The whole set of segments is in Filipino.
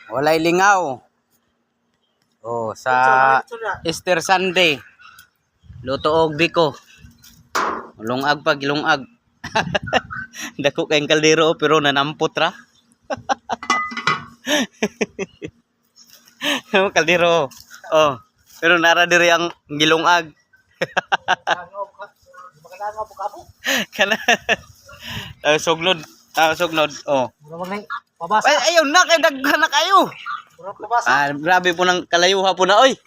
Walay lingaw. Oh, sa Easter Sunday. Luto og biko. Lungag pag lungag. Dako kayong kaldero pero nanampot ra. Kaldero. Oh, pero nara diri ang gilungag. Kana. Sugnod. Sugnod. Oh. Ay, ayaw na kay daghan na kayo. Grabe po ng kalayuha po na oy.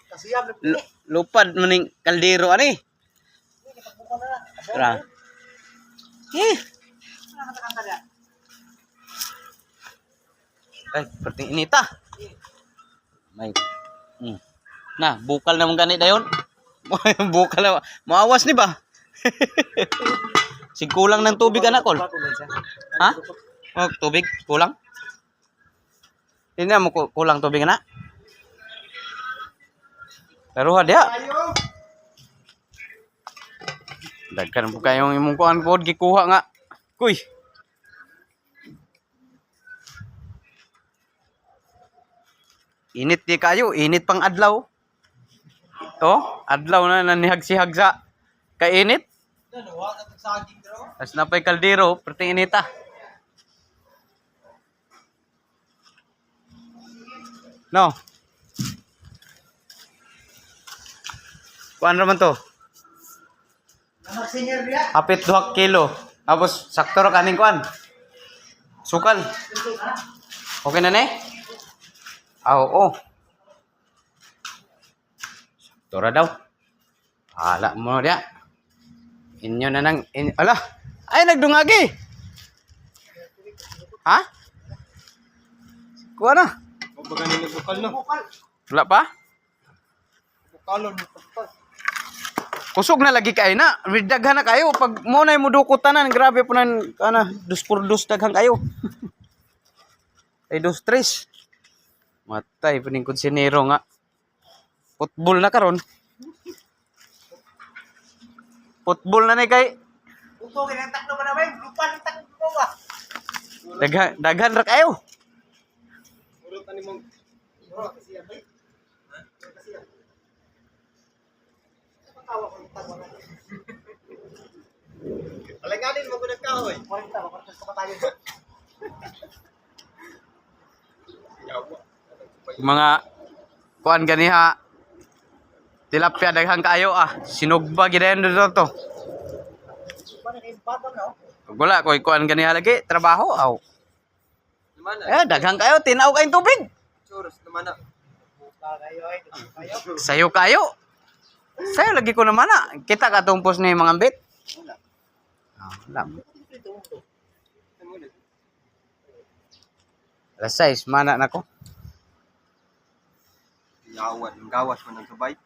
Lupad maning kaldero ani. Ra. Ay, perting inita. May. Nah, bukal naman ganit dayon. Bukal na. Maawas ni ba? Kulang ng tubig anak ko. Ha? Oh, tubig kulang? Hindi mo kulang tubig na. Taruha dia. Dagkan po kayong imong kuan pod gikuha nga. Kuy. Init di kayo, init pang adlaw. Oh, adlaw na nanihag-sihag sa kainit. As napay kaldero, perting inita. No. Kuan raman to? Hapit 2 kilo. Tapos sakto ra kaning kuan. Sukal. Okay na ni? Oo. Sakto ra daw. Hala mo dia. Inyo na nang ala. Ay nagdungagi. Ha? Kuha na. Baga nila bukal no. Wala pa? Bukalon. Kusog na lagi kayo na. Daghan na kayo. Pag mo na yung mudukutanan, grabe po na, dus por dus daghan kayo. Ay, dos tres. Matay, pining konsinero nga. Football na karon. Football na kay. Uto, kinantak na ba naman? Lupa ng takot mo ba? Daghan ra kayo. Urot na ni mong... kasi yan ba? Kasi yan. Patawa ko yung tawa na. Alanganin mo ko nagkahoy. Kuwarta, makartas ka pa tayo. Mga kuan ganiha. Tilapia daghan kayo Sinugba gidayon dito to. Wala ko kuan ganiha lagi trabaho aw. Daghan kayo tinaw kayong tubig. Churros naman na. Sayo kayo. Sayo lagi ko naman Kita ka tumpos ni mga ambit. Wala. Alas 6 mana nako. Yawan, gawas man ang sabay.